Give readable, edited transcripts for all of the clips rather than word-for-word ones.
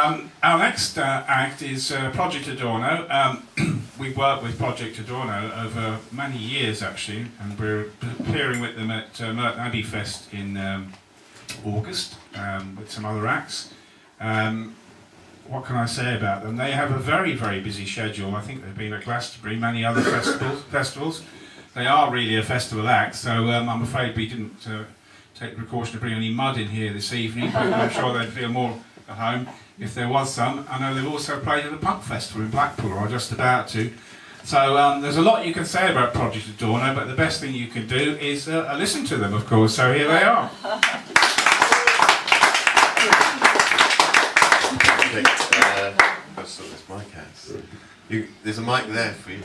Our next act is Project Adorno. We've worked with Project Adorno over many years actually, and we're appearing with them at Merton Abbey Fest in August with some other acts. What can I say about them? They have a very, very busy schedule. I think they've been at Glastonbury, many other festivals. They are really a festival act, so I'm afraid we didn't take the precaution to bring any mud in here this evening, but I'm sure they'd feel more at home if there was some. I know they've also played at the Punk Festival in Blackpool, or just about to. So there's a lot you can say about Project Adorno, but the best thing you can do is listen to them, of course. So here they are. I'll sort this mic out. There's a mic there for you.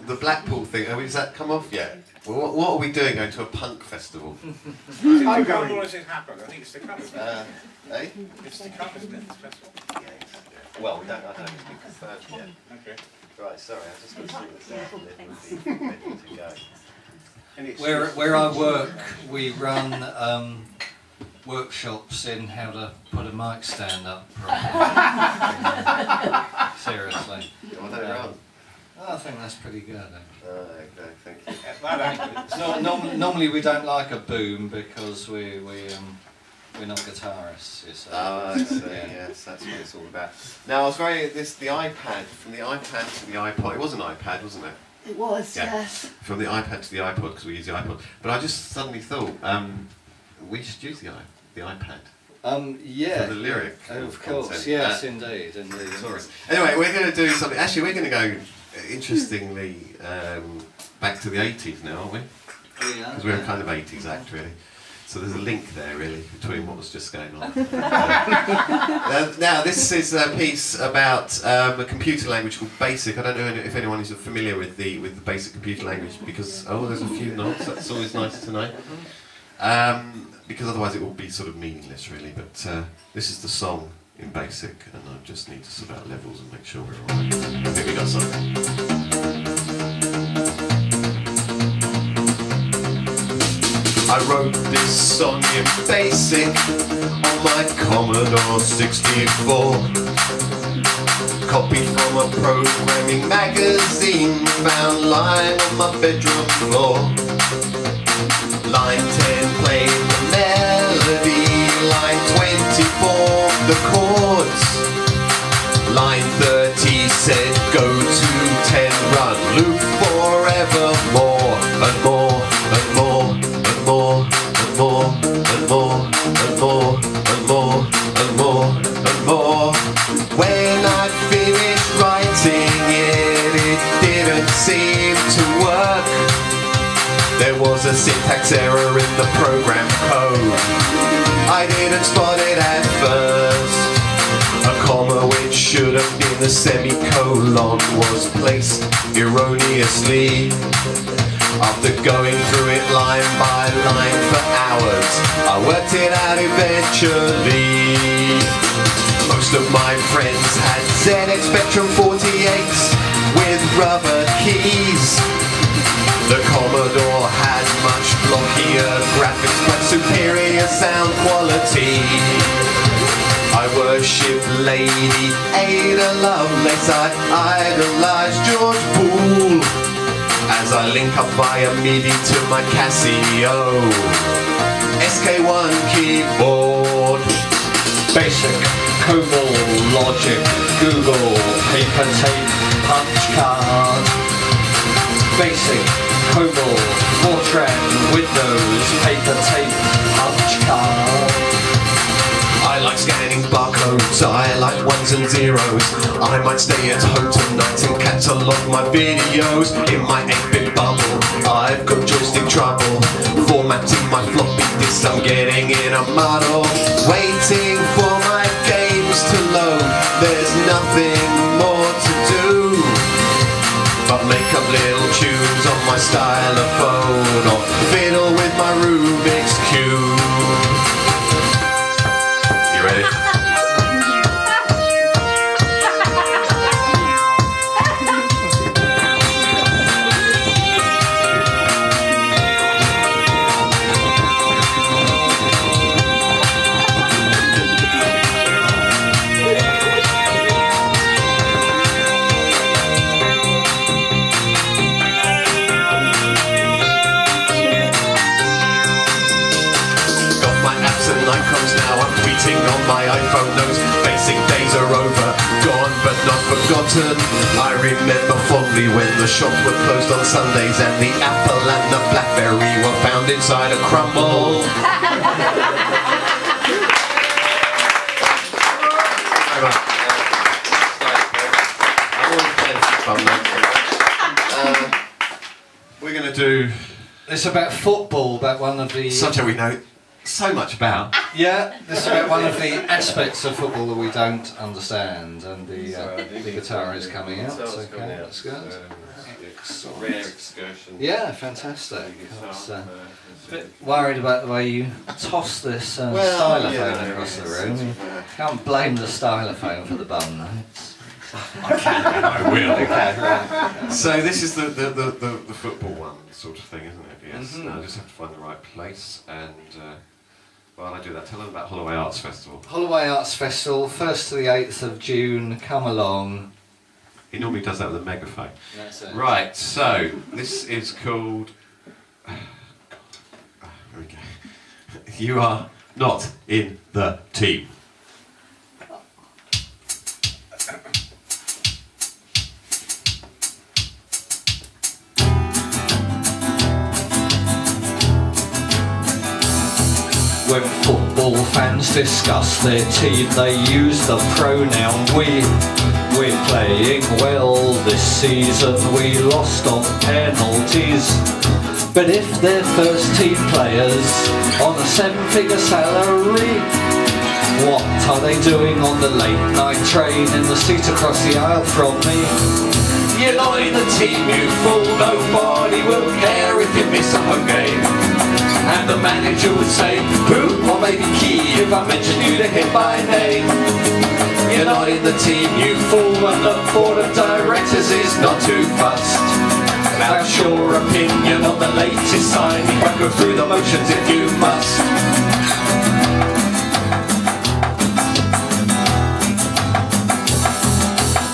The Blackpool thing, has that come off yet? Well, what are we doing, going to a punk festival? How long has it happened? I think it's to come, isn't it? Eh? It's to come, isn't it, this festival? Yeah. Well, I don't know if it's been confirmed yet. Okay. Right, sorry, I was just going to sort this out and it would be ready to go. Where I work, we run workshops in how to put a mic stand up properly. Seriously. I think that's pretty good. Okay, thank you. Normally we don't like a boom because we're not guitarists. You see. Oh, I see. Yes, that's what it's all about. Now, I was the iPad, from the iPad to the iPod. It was an iPad, wasn't it? It was, Yeah. yes. From the iPad to the iPod, because we use the iPod. But I just suddenly thought we should use the iPad. Yeah. For the lyric. Of course, content. yes, indeed. Sorry. Anyway, we're going to do something. Actually, we're going to go, interestingly, back to the 80s now, aren't we? Yeah. Because we're a kind of 80s act, really. So there's a link there, really, between what was just going on. Now, this is a piece about a computer language called BASIC. I don't know if anyone is familiar with the BASIC computer language, because, there's a few nods. That's always nice to know. Because otherwise it will be sort of meaningless, really. But this is the song in BASIC, and I just need to sort out levels and make sure we're all right. I think we got something. I wrote this song in BASIC on my Commodore 64. Copied from a programming magazine, found lying on my bedroom floor. Line 10 played the melody, line 24 the chords. Line 30 said go to 10, run, loop forevermore, and more, and more, and more, and more, and more, and more, and more, and more, and more. When I finished writing it, it didn't seem to work. There was a syntax error in the program code. I didn't spot it at first. A comma which should have been a semicolon was placed erroneously. After going through it line by line for hours, I worked it out eventually. Most of my friends had ZX Spectrum 48s with rubber keys. The Commodore had much blockier graphics but superior sound quality. I worship Lady Ada Lovelace, I idolize George Poole, as I link up via MIDI to my Casio SK1 keyboard. Basic, COBOL, Logic, Google, paper tape, punch card. Basic, COBOL, Fortran, Windows, paper tape, punch card. I like scanning barcodes, I like ones and zeros. I might stay at home tonight and catalogue my videos. In my 8-bit bubble, I've got joystick trouble. Formatting my floppy disk, I'm getting in a muddle. Waiting for my games to load, there's nothing more to do but make up little tunes on my stylophone, or fiddle with my Rubik's Cube. You ready? writing on my iPhone notes. Basic days are over, gone but not forgotten. I remember fondly when the shops were closed on Sundays and the apple and the blackberry were found inside a crumble. We're going to do... It's about football, about one of the... Subject we know so much about. Yeah, this is about one of the aspects of football that we don't understand, and the guitar is coming out. Okay, that's good. Rare excursion. Yeah, fantastic. I was a bit worried about the way you toss this stylophone across the room. You can't blame the stylophone for the bum, though. I will. Okay, right. So this is the football one sort of thing, isn't it? Yes. I just have to find the right place, and while I do that, tell them about Holloway Arts Festival. Holloway Arts Festival, 1st to the 8th of June. Come along. He normally does that with a megaphone. That's it. Right. So this is called. Here we go. You are not in the team. When football fans discuss their team, they use the pronoun we. We're playing well this season, we lost on penalties. But if they're first team players on a 7-figure salary, what are they doing on the late night train in the seat across the aisle from me? You're not in the team, you fool, nobody will care if you miss a home game. And the manager would say, who, or maybe Key, if I mention you to him by name. You're not in the team, you fool, and the board of directors is not too fussed about your opinion on the latest signing, but go through the motions if you must.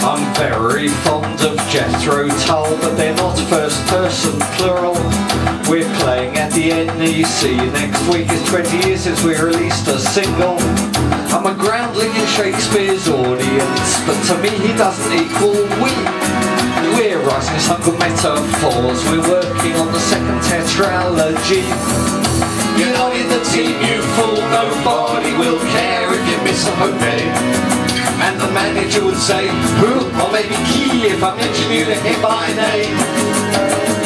I'm very fond of Jethro Tull, but they're not first person plural. We're playing at the NEC. Next week is 20 years since we released a single. I'm a groundling in Shakespeare's audience, but to me he doesn't equal we. We're writing some good metaphors. We're working on the second tetralogy. You're not in the team, you fool. Nobody will care if you miss a home game. And the manager would say, who, or maybe Key, if I mention you to him by name.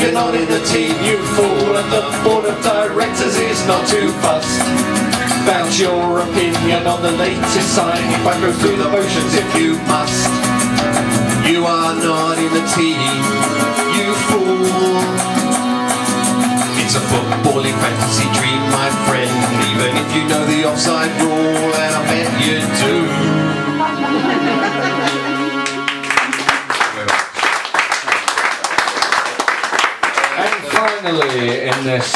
You're not in the team, you fool, and the board of directors is not too fussed about your opinion on the latest signing, but go through the motions if you must. You are not in the team, you fool. It's a footballing fantasy dream, my friend, even if you know the offside rule, and I bet you do. And finally, in this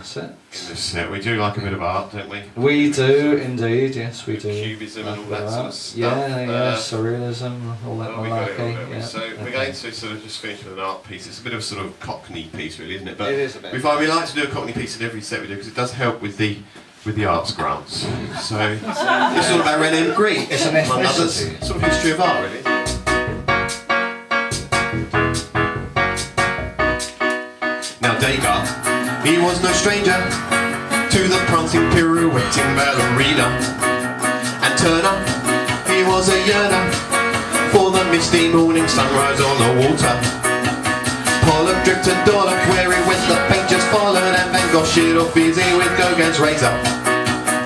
set, We do like a bit of art, don't we? we do indeed, yes, we do. Cubism and all that sort of stuff. Yeah, surrealism, all that We got it all, malarkey. don't we? Yeah. So we're going to sort of just finish with an art piece. It's a bit of a sort of Cockney piece, really, isn't it? But It is a bit. we find we like to do a Cockney piece in every set we do because it does help with the arts grants. So it's all about René Magritte. It's an among others. ethnicity. Sort of history of art, really. Now Degas, he was no stranger to the prancing, pirouetting ballerina. And Turner, he was a yearner for the misty morning sunrise on the water. Pollock dripped and Dollock, where he went the paint just followed, and Van Gogh shit off busy with Gauguin's razor.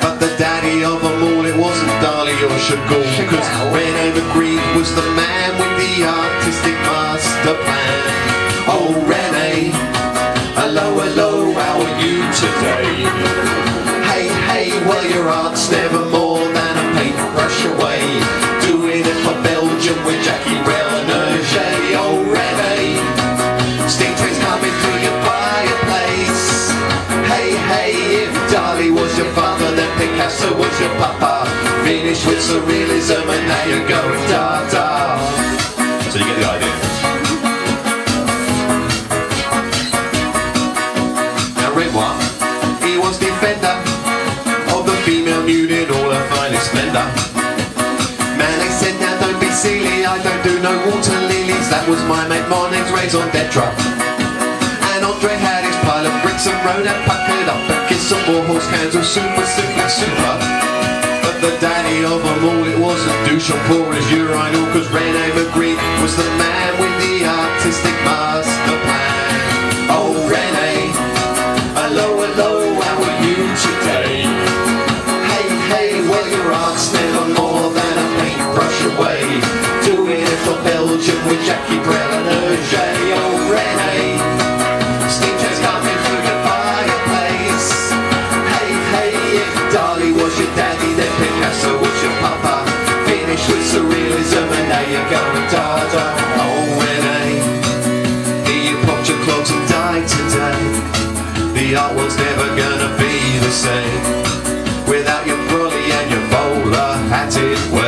But the daddy of them all, it wasn't Dali or Chagall, cause René Magritte was the man with the artistic master plan. Oh René, hello, hello, how are you today? Hey, hey, well your art's never more than a paintbrush away. Doing it for Belgium with Jackie Renaudet. Oh René, stingrays coming through your fireplace. Hey, hey, if Dali was your father, then Picasso was your papa. Finish with surrealism and now you're going da-da. So you get the idea. Now Renoir, he was defender of the wonder. Man, they said, now don't be silly, I don't do no water lilies. That was my mate Monet's raison d'etre. And Andre had his pile of bricks and Ronan puckered up a kiss some more horse cans of super, super, super. But the daddy of them all, it wasn't Duchamp poor as urinal, cause Rene Magritte was the man with the artistic master plan. Oh Rene, hello, hello, how are you today? Hey, hey, well your art's never more than a paintbrush away. Doing it for Belgium with Jackie Brel and Hergé. Oh Rene, steam trains coming through the fireplace. Hey, hey, if Dali was your daddy, then Picasso was your papa. Finished with surrealism and now you're going Dada. Oh Rene, you popped your clogs and died today. The art world's never gonna be the same without your brolly and your bowler hatted way.